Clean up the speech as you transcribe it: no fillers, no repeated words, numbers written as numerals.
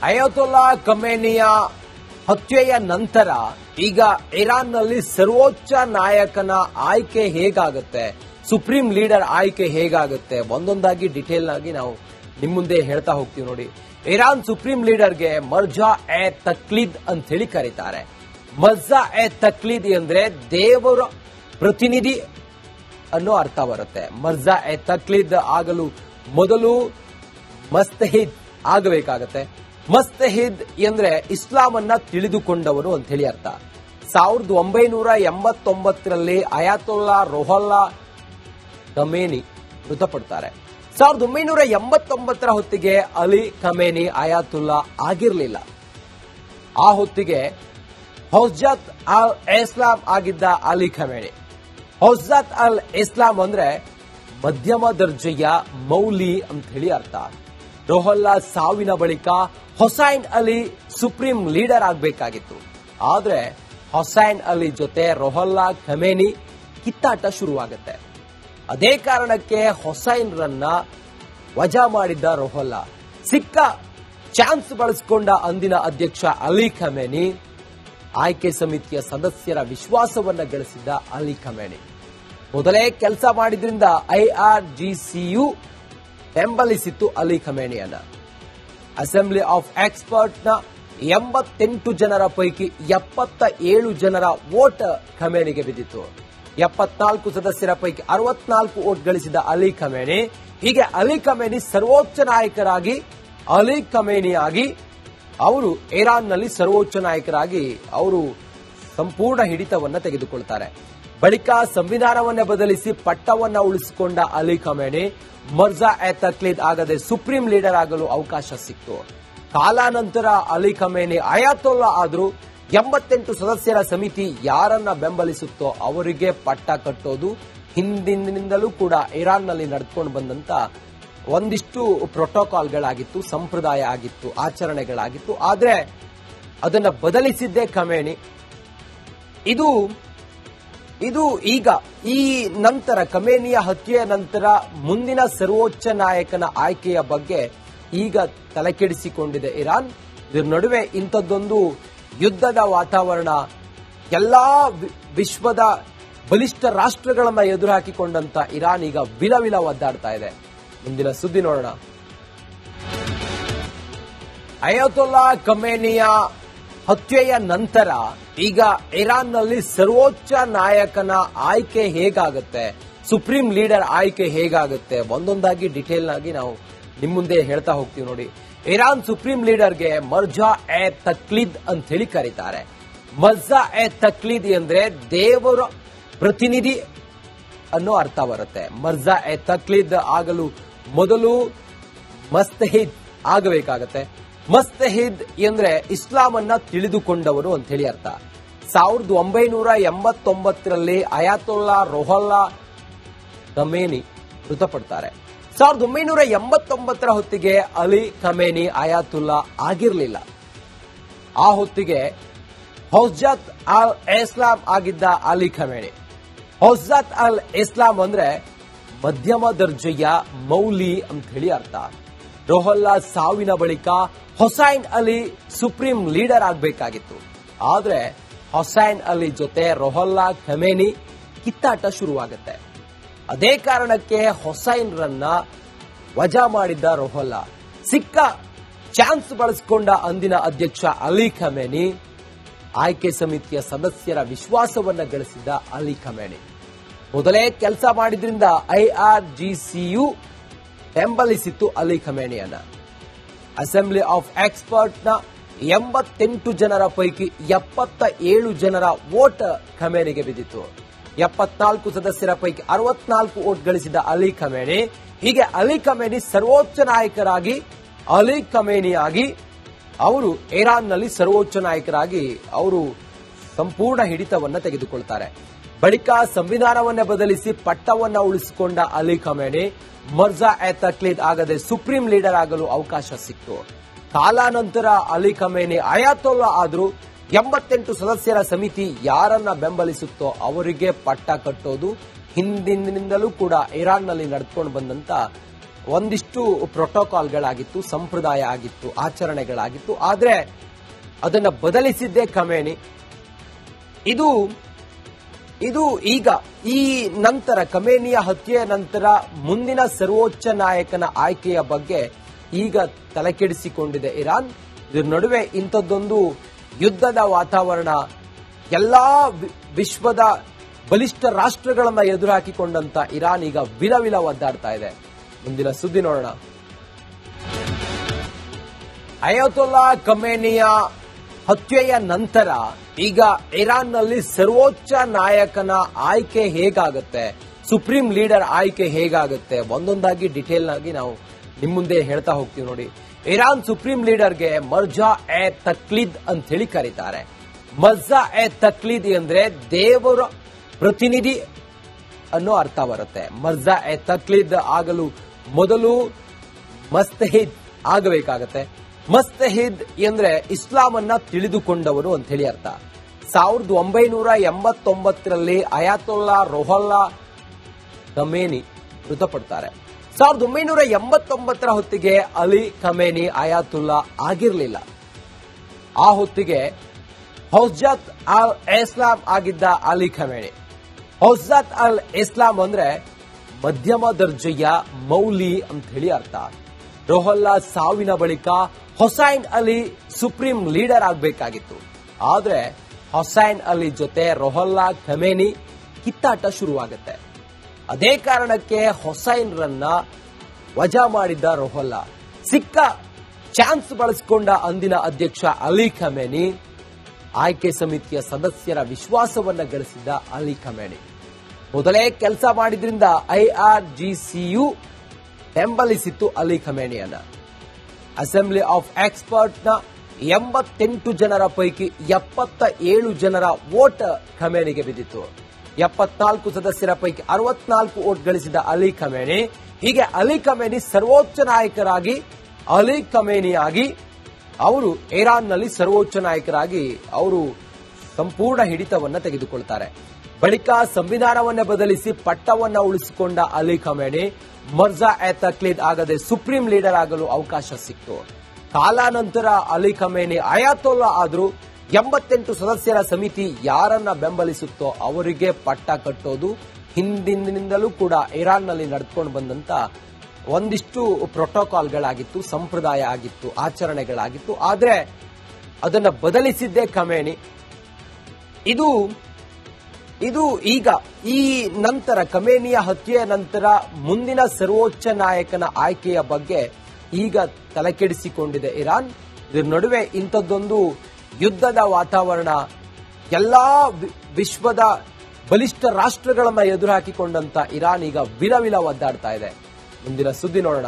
Ayatollah ಖಮೇನಿಯ ಹತ್ಯೆಯ ನಂತರ ಈಗ ಇರಾನ್ನಲ್ಲಿ ಸರ್ವೋಚ್ಚ ನಾಯಕನ ಆಯ್ಕೆ ಹೇಗಾಗುತ್ತೆ, ಸುಪ್ರೀಂ ಲೀಡರ್ ಆಯ್ಕೆ ಹೇಗಾಗುತ್ತೆ ಒಂದೊಂದಾಗಿ ಡೀಟೇಲ್ ಆಗಿ ನಾವು ನಿಮ್ ಮುಂದೆ ಹೇಳ್ತಾ ಹೋಗ್ತೀವಿ ನೋಡಿ. ಇರಾನ್ ಸುಪ್ರೀಂ ಲೀಡರ್ಗೆ ಮರ್ಜಾ ಎ ತಕ್ಲೀದ್ ಅಂತ ಹೇಳಿ ಕರೀತಾರೆ. ಮರ್ಜಾ ಎ ತಕ್ಲೀದ್ ಅಂದ್ರೆ ದೇವರ ಪ್ರತಿನಿಧಿ ಅನ್ನೋ ಅರ್ಥ ಬರುತ್ತೆ. ಮರ್ಜಾ ಎ ತಕ್ಲೀದ್ ಆಗಲು ಮೊದಲು ಮಸ್ತಹಿದ್ ಆಗಬೇಕಾಗತ್ತೆ. ಮಸ್ತಹಿದ್ ಅಂದ್ರೆ ಇಸ್ಲಾಂ ಅನ್ನ ತಿಳಿದುಕೊಂಡವನು ಅಂತ ಹೇಳಿ ಅರ್ಥ. 1989ರಲ್ಲಿ ಅಯಾತೊಲ್ಲಾ ರುಹಲ್ಲಾ ಖಮೇನಿ ಮೃತಪಡ್ತಾರೆ. 1989ರ ಹೊತ್ತಿಗೆ ಅಲಿ ಖಮೇನಿ ಅಯಾತುಲ್ಲಾ ಆಗಿರಲಿಲ್ಲ. ಆ ಹೊತ್ತಿಗೆ ಹೌಜತ್ ಅಲ್ ಇಸ್ಲಾಂ ಆಗಿದ್ದ ಅಲಿ ಖಮೇನಿ. ಹೌಜತ್ ಅಲ್ ಇಸ್ಲಾಂ ಅಂದ್ರೆ ಮಧ್ಯಮ ದರ್ಜೆಯ ಮೌಲಿ ಅಂತ ಹೇಳಿ ಅರ್ಥ. ರುಹಲ್ಲಾ ಸಾವಿನ ಬಳಿಕ ಹುಸೈನ್ ಅಲಿ ಸುಪ್ರೀಂ ಲೀಡರ್ ಆಗಬೇಕಾಗಿತ್ತು. ಆದ್ರೆ ಹುಸೈನ್ ಅಲಿ ಜೊತೆ ರುಹಲ್ಲಾ ಖಮೇನಿ ಕಿತ್ತಾಟ ಶುರುವಾಗುತ್ತೆ. ಅದೇ ಕಾರಣಕ್ಕೆ ಹುಸೈನ್ ರನ್ನ ವಜಾ ಮಾಡಿದ್ದ ರುಹಲ್ಲಾ. ಸಿಕ್ಕ ಚಾನ್ಸ್ ಬಳಸಿಕೊಂಡ ಅಂದಿನ ಅಧ್ಯಕ್ಷ ಅಲಿ ಖಮೇನಿ ಆಯ್ಕೆ ಸಮಿತಿಯ ಸದಸ್ಯರ ವಿಶ್ವಾಸವನ್ನ ಗಳಿಸಿದ್ದ ಅಲಿ ಖಮೇನಿ ಮೊದಲೇ ಕೆಲಸ ಮಾಡಿದ್ರಿಂದ ಐಆರ್ಜಿಸಿಯು ಬೆಂಬಲಿಸಿತ್ತು ಅಲಿ ಖಮೇನಿಯನ್ನ. ಅಸೆಂಬ್ಲಿ ಆಫ್ ಎಕ್ಸ್ಪರ್ಟ್ನ 88 ಜನರ ಪೈಕಿ 77 ಜನರ ವೋಟ್ ಖಮೇನಿಗೆ ಬಿದ್ದಿತ್ತು. 74 ಸದಸ್ಯರ ಪೈಕಿ 64 ವೋಟ್ ಗಳಿಸಿದ ಅಲಿ ಖಮೇನಿ. ಹೀಗೆ ಅಲಿ ಖಮೇನಿ ಸರ್ವೋಚ್ಚ ನಾಯಕರಾಗಿ ಅಲಿ ಖಮೇನಿಯಾಗಿ ಅವರು ಇರಾನ್ನಲ್ಲಿ ಸರ್ವೋಚ್ಚ ನಾಯಕರಾಗಿ ಅವರು ಸಂಪೂರ್ಣ ಹಿಡಿತವನ್ನ ತೆಗೆದುಕೊಳ್ತಾರೆ. ಬಳಿಕ ಸಂವಿಧಾನವನ್ನ ಬದಲಿಸಿ ಪಟ್ಟವನ್ನ ಉಳಿಸಿಕೊಂಡ ಅಲಿ ಖಮೇನಿ ಮರ್ಜಾ ಎ ತಕ್ಲೀದ್ ಆಗದೆ ಸುಪ್ರೀಂ ಲೀಡರ್ ಆಗಲು ಅವಕಾಶ ಸಿಕ್ತು. ಕಾಲಾನಂತರ ಅಲಿ ಖಮೇನಿ ಅಯಾತೊಲ್ಲಾ ಆದ್ರೂ 88 ಸದಸ್ಯರ ಸಮಿತಿ ಯಾರನ್ನ ಬೆಂಬಲಿಸುತ್ತೋ ಅವರಿಗೆ ಪಟ್ಟ ಕಟ್ಟೋದು ಹಿಂದಿನಿಂದಲೂ ಕೂಡ ಇರಾನ್ನಲ್ಲಿ ನಡೆದುಕೊಂಡು ಬಂದಂತ ಒಂದಿಷ್ಟು ಪ್ರೋಟೋಕಾಲ್ಗಳಾಗಿತ್ತು, ಸಂಪ್ರದಾಯ ಆಗಿತ್ತು, ಆಚರಣೆಗಳಾಗಿತ್ತು. ಆದ್ರೆ ಅದನ್ನ ಬದಲಿಸಿದ್ದೇ ಖಮೇನಿ. ಇದು ಈಗ ಈ ನಂತರ ಖಮೇನಿಯ ಹತ್ಯೆಯ ನಂತರ ಮುಂದಿನ ಸರ್ವೋಚ್ಚ ನಾಯಕನ ಆಯ್ಕೆಯ ಬಗ್ಗೆ ಈಗ ತಲೆಕೆಡಿಸಿಕೊಂಡಿದೆ ಇರಾನ್. ಇದರ ನಡುವೆ ಇಂಥದ್ದೊಂದು ಯುದ್ಧದ ವಾತಾವರಣ ಎಲ್ಲಾ ವಿಶ್ವದ ಬಲಿಷ್ಠ ರಾಷ್ಟ್ರಗಳನ್ನ ಎದುರು ಹಾಕಿಕೊಂಡಂತ ಇರಾನ್ ಈಗ ವಿಲವಿಲ ಒದ್ದಾಡ್ತಾ ಇದೆ. ಮುಂದಿನ ಸುದ್ದಿ ನೋಡೋಣ. ಅಯತೊಲ್ಲಾ ಖಮೇನಿಯ ಹತ್ಯೆಯ ನಂತರ ಈಗ ಇರಾನ್ನಲ್ಲಿ ಸರ್ವೋಚ್ಚ ನಾಯಕನ ಆಯ್ಕೆ ಹೇಗಾಗುತ್ತೆ, ಸುಪ್ರೀಂ ಲೀಡರ್ ಆಯ್ಕೆ ಹೇಗಾಗುತ್ತೆ ಒಂದೊಂದಾಗಿ ಡೀಟೇಲ್ ಆಗಿ ನಾವು ನಿಮ್ ಮುಂದೆ ಹೇಳ್ತಾ ಹೋಗ್ತೀವಿ ನೋಡಿ. ಇರಾನ್ ಸುಪ್ರೀಂ ಲೀಡರ್ಗೆ ಮರ್ಜಾ ಎ ತಕ್ಲೀದ್ ಅಂತ ಹೇಳಿ ಕರೀತಾರೆ. ಮರ್ಜಾ ಎ ತಕ್ಲೀದ್ ಅಂದ್ರೆ ದೇವರ ಪ್ರತಿನಿಧಿ ಅನ್ನೋ ಅರ್ಥ ಬರುತ್ತೆ. ಮರ್ಜಾ ಎ ತಕ್ಲೀದ್ ಆಗಲು ಮೊದಲು ಮಸ್ತಹಿದ್ ಆಗಬೇಕಾಗತ್ತೆ. ಮಸ್ತಹಿದ್ ಅಂದ್ರೆ ಇಸ್ಲಾಂ ಅನ್ನ ತಿಳಿದುಕೊಂಡವನು ಅಂತ ಹೇಳಿ ಅರ್ಥ. 1989ರಲ್ಲಿ ಅಯಾತೊಲ್ಲಾ ರುಹಲ್ಲಾ ಖಮೇನಿ ಮೃತಪಡ್ತಾರೆ. 1989ರ ಹೊತ್ತಿಗೆ ಅಲಿ ಖಮೇನಿ ಅಯಾತುಲ್ಲಾ ಆಗಿರಲಿಲ್ಲ. ಆ ಹೊತ್ತಿಗೆ ಹೌಜತ್ ಅಲ್ ಇಸ್ಲಾಂ ಆಗಿದ್ದ ಅಲಿ ಖಮೇನಿ. ಹೌಜತ್ ಅಲ್ ಇಸ್ಲಾಂ ಅಂದ್ರೆ ಮಧ್ಯಮ ದರ್ಜೆಯ ಮೌಲಿ ಅಂತ ಹೇಳಿ ಅರ್ಥ. ರುಹಲ್ಲಾ ಸಾವಿನ ಬಳಿಕ ಹುಸೈನ್ ಅಲಿ ಸುಪ್ರೀಂ ಲೀಡರ್ ಆಗಬೇಕಾಗಿತ್ತು. ಆದ್ರೆ ಹುಸೈನ್ ಅಲಿ ಜೊತೆ ರುಹಲ್ಲಾ ಖಮೇನಿ ಕಿತ್ತಾಟ ಶುರುವಾಗುತ್ತೆ. ಅದೇ ಕಾರಣಕ್ಕೆ ಹುಸೈನ್ ರನ್ನ ವಜಾ ಮಾಡಿದ್ದ ರುಹಲ್ಲಾ. ಸಿಕ್ಕ ಚಾನ್ಸ್ ಬಳಸಿಕೊಂಡ ಅಂದಿನ ಅಧ್ಯಕ್ಷ ಅಲಿ ಖಮೇನಿ ಆಯ್ಕೆ ಸಮಿತಿಯ ಸದಸ್ಯರ ವಿಶ್ವಾಸವನ್ನ ಗಳಿಸಿದ್ದ ಅಲಿ ಖಮೇನಿ ಮೊದಲೇ ಕೆಲಸ ಮಾಡಿದ್ರಿಂದ ಐಆರ್ಜಿಸಿಯು ಬೆಂಬಲಿಸಿತ್ತು ಅಲಿ ಖಮೇನಿಯನ್ನ. ಅಸೆಂಬ್ಲಿ ಆಫ್ ಎಕ್ಸ್ಪರ್ಟ್ನ 88 ಜನರ ಪೈಕಿ 77 ಜನರ ವೋಟ್ ಖಮೇನಿಗೆ ಬಿದ್ದಿತ್ತು. 74 ಸದಸ್ಯರ ಪೈಕಿ 64 ವೋಟ್ ಗಳಿಸಿದ ಅಲಿ ಖಮೇನಿ. ಹೀಗೆ ಅಲಿ ಖಮೇನಿ ಸರ್ವೋಚ್ಚ ನಾಯಕರಾಗಿ ಅಲಿ ಖಮೇನಿಯಾಗಿ ಅವರು ಇರಾನ್ನಲ್ಲಿ ಸರ್ವೋಚ್ಚ ನಾಯಕರಾಗಿ ಅವರು ಸಂಪೂರ್ಣ ಹಿಡಿತವನ್ನ ತೆಗೆದುಕೊಳ್ತಾರೆ. ಬಳಿಕ ಸಂವಿಧಾನವನ್ನ ಬದಲಿಸಿ ಪಟ್ಟವನ್ನ ಉಳಿಸಿಕೊಂಡ ಅಲಿ ಖಮೇನಿ ಮರ್ಜಾ ಎ ತಕ್ಲೀದ್ ಆಗದೆ ಸುಪ್ರೀಂ ಲೀಡರ್ ಆಗಲು ಅವಕಾಶ ಸಿಕ್ತು. ಕಾಲಾನಂತರ ಅಲಿ ಖಮೇನಿ ಅಯಾತೊಲ್ಲಾ ಆದ್ರೂ 88 ಸದಸ್ಯರ ಸಮಿತಿ ಯಾರನ್ನ ಬೆಂಬಲಿಸುತ್ತೋ ಅವರಿಗೆ ಪಟ್ಟ ಕಟ್ಟೋದು ಹಿಂದಿನಿಂದಲೂ ಕೂಡ ಇರಾನ್ನಲ್ಲಿ ನಡೆದುಕೊಂಡು ಬಂದಂತ ಒಂದಿಷ್ಟು ಪ್ರೋಟೋಕಾಲ್ಗಳಾಗಿತ್ತು, ಸಂಪ್ರದಾಯ ಆಗಿತ್ತು, ಆಚರಣೆಗಳಾಗಿತ್ತು. ಆದ್ರೆ ಅದನ್ನ ಬದಲಿಸಿದ್ದೇ ಖಮೇನಿ. ಇದು ಈಗ ಈ ನಂತರ ಖಮೇನಿಯ ಹತ್ಯೆಯ ನಂತರ ಮುಂದಿನ ಸರ್ವೋಚ್ಚ ನಾಯಕನ ಆಯ್ಕೆಯ ಬಗ್ಗೆ ಈಗ ತಲೆಕೆಡಿಸಿಕೊಂಡಿದೆ ಇರಾನ್. ಇದರ ನಡುವೆ ಇಂಥದ್ದೊಂದು ಯುದ್ಧದ ವಾತಾವರಣ, ಎಲ್ಲಾ ವಿಶ್ವದ ಬಲಿಷ್ಠ ರಾಷ್ಟ್ರಗಳನ್ನ ಎದುರು ಹಾಕಿಕೊಂಡಂತ ಇರಾನ್ ಈಗ ವಿಲವಿಲ ಒದ್ದಾಡ್ತಾ ಇದೆ. ಮುಂದಿನ ಸುದ್ದಿ ನೋಡೋಣ. ಅಯತೊಲ್ಲಾ ಖಮೇನಿಯ ಹತ್ಯೆಯ ನಂತರ ಈಗ ಇರಾನ್ನಲ್ಲಿ ಸರ್ವೋಚ್ಚ ನಾಯಕನ ಆಯ್ಕೆ ಹೇಗಾಗುತ್ತೆ, ಸುಪ್ರೀಂ ಲೀಡರ್ ಆಯ್ಕೆ ಹೇಗಾಗುತ್ತೆ, ಒಂದೊಂದಾಗಿ ಡೀಟೇಲ್ ಆಗಿ ನಾವು ನಿಮ್ ಮುಂದೆ ಹೇಳ್ತಾ ಹೋಗ್ತೀವಿ ನೋಡಿ. ಇರಾನ್ ಸುಪ್ರೀಂ ಲೀಡರ್ಗೆ ಮರ್ಜಾ ಎ ತಕ್ಲೀದ್ ಅಂತ ಹೇಳಿ ಕರೀತಾರೆ. ಮರ್ಜಾ ಎ ತಕ್ಲೀದ್ ಅಂದ್ರೆ ದೇವರ ಪ್ರತಿನಿಧಿ ಅನ್ನೋ ಅರ್ಥ ಬರುತ್ತೆ. ಮರ್ಜಾ ಎ ತಕ್ಲೀದ್ ಆಗಲು ಮೊದಲು ಮಸ್ತಹಿದ್ ಆಗಬೇಕಾಗತ್ತೆ. ಮಸ್ತಹಿದ್ ಅಂದ್ರೆ ಇಸ್ಲಾಮನ್ನ ತಿಳಿದುಕೊಂಡವರು ಅಂತ ಹೇಳಿ ಅರ್ಥ. 1989ರಲ್ಲಿ ಅಯಾತೊಲ್ಲಾ ರೋಹಲ್ಲಾ ಖಮೇನಿ ಮೃತಪಡ್ತಾರೆ. 1989ರ ಹೊತ್ತಿಗೆ ಅಲಿ ಖಮೇನಿ ಅಯಾತುಲ್ಲಾ ಆಗಿರಲಿಲ್ಲ. ಆ ಹೊತ್ತಿಗೆ ಹೌಜತ್ ಅಲ್ ಇಸ್ಲಾಂ ಆಗಿದ್ದ ಅಲಿ ಖಮೇನಿ. ಹೌಜತ್ ಅಲ್ ಇಸ್ಲಾಂ ಅಂದ್ರೆ ಮಧ್ಯಮ ದರ್ಜೆಯ ಮೌಲಿ ಅಂತ ಹೇಳಿ ಅರ್ಥ. ರೋಹಲ್ಲಾ ಸಾವಿನ ಬಳಿಕ ಹುಸೈನ್ ಅಲಿ ಸುಪ್ರೀಂ ಲೀಡರ್ ಆಗಬೇಕಾಗಿತ್ತು. ಆದ್ರೆ ಹುಸೈನ್ ಅಲಿ ಜೊತೆ ರೋಹಲ್ಲಾ ಖಮೇನಿ ಕಿತ್ತಾಟ ಶುರುವಾಗುತ್ತೆ. ಅದೇ ಕಾರಣಕ್ಕೆ ಹುಸೈನ್ ರನ್ನ ವಜಾ ಮಾಡಿದ್ದ ರೋಹಲ್ಲಾ. ಸಿಕ್ಕ ಚಾನ್ಸ್ ಬಳಸಿಕೊಂಡ ಅಂದಿನ ಅಧ್ಯಕ್ಷ ಅಲಿ ಖಮೇನಿ ಆಯ್ಕೆ ಸಮಿತಿಯ ಸದಸ್ಯರ ವಿಶ್ವಾಸವನ್ನ ಗಳಿಸಿದ್ದ ಅಲಿ ಖಮೇನಿ ಮೊದಲೇ ಕೆಲಸ ಮಾಡಿದ್ರಿಂದ IRGCU ಬೆಂಬಲಿಸಿತ್ತು ಅಲಿ ಖಮೇನಿಯನ್ನ. ಅಸೆಂಬ್ಲಿ ಆಫ್ ಎಕ್ಸ್ಪರ್ಟ್ನ 88 ಜನರ ಪೈಕಿ 77 ಜನರ ವೋಟ್ ಖಮೇನಿಗೆ ಬಿದ್ದಿತ್ತು. 74 ಸದಸ್ಯರ ಪೈಕಿ 64 ವೋಟ್ ಗಳಿಸಿದ ಅಲಿ ಖಮೇನಿ. ಹೀಗೆ ಅಲಿ ಖಮೇನಿ ಸರ್ವೋಚ್ಚ ನಾಯಕರಾಗಿ, ಅಲಿ ಖಮೇನಿಯಾಗಿ ಅವರು ಇರಾನ್ನಲ್ಲಿ ಸರ್ವೋಚ್ಚ ನಾಯಕರಾಗಿ ಅವರು ಸಂಪೂರ್ಣ ಹಿಡಿತವನ್ನ ತೆಗೆದುಕೊಳ್ತಾರೆ. ಬಳಿಕ ಸಂವಿಧಾನವನ್ನ ಬದಲಿಸಿ ಪಟ್ಟವನ್ನ ಉಳಿಸಿಕೊಂಡ ಅಲಿ ಖಮೇನಿ ಮರ್ಜಾ ಎ ತಕ್ಲೀದ್ ಆಗದೆ ಸುಪ್ರೀಂ ಲೀಡರ್ ಆಗಲು ಅವಕಾಶ ಸಿಕ್ತು. ಕಾಲಾನಂತರ ಅಲಿ ಖಮೇನಿ ಅಯಾತೊಲ್ಲಾ ಆದ್ರೂ 88 ಸದಸ್ಯರ ಸಮಿತಿ ಯಾರನ್ನ ಬೆಂಬಲಿಸುತ್ತೋ ಅವರಿಗೆ ಪಟ್ಟ ಕಟ್ಟೋದು ಹಿಂದಿನಿಂದಲೂ ಕೂಡ ಇರಾನ್ನಲ್ಲಿ ನಡೆದುಕೊಂಡು ಬಂದಂತ ಒಂದಿಷ್ಟು ಪ್ರೋಟೋಕಾಲ್ಗಳಾಗಿತ್ತು, ಸಂಪ್ರದಾಯ ಆಗಿತ್ತು, ಆಚರಣೆಗಳಾಗಿತ್ತು. ಆದ್ರೆ ಅದನ್ನ ಬದಲಿಸಿದ್ದೇ ಖಮೇನಿ. ಇದು ಈಗ ಈ ನಂತರ ಖಮೇನಿಯ ಹತ್ಯೆಯ ನಂತರ ಮುಂದಿನ ಸರ್ವೋಚ್ಚ ನಾಯಕನ ಆಯ್ಕೆಯ ಬಗ್ಗೆ ಈಗ ತಲೆಕೆಡಿಸಿಕೊಂಡಿದೆ ಇರಾನ್. ಇದರ ನಡುವೆ ಇಂಥದ್ದೊಂದು ಯುದ್ಧದ ವಾತಾವರಣ, ಎಲ್ಲಾ ವಿಶ್ವದ ಬಲಿಷ್ಠ ರಾಷ್ಟ್ರಗಳನ್ನ ಎದುರು ಹಾಕಿಕೊಂಡಂತ ಇರಾನ್ ಈಗ ವಿಲವಿಲ ಒದ್ದಾಡ್ತಾ ಇದೆ. ಮುಂದಿನ ಸುದ್ದಿ ನೋಡೋಣ.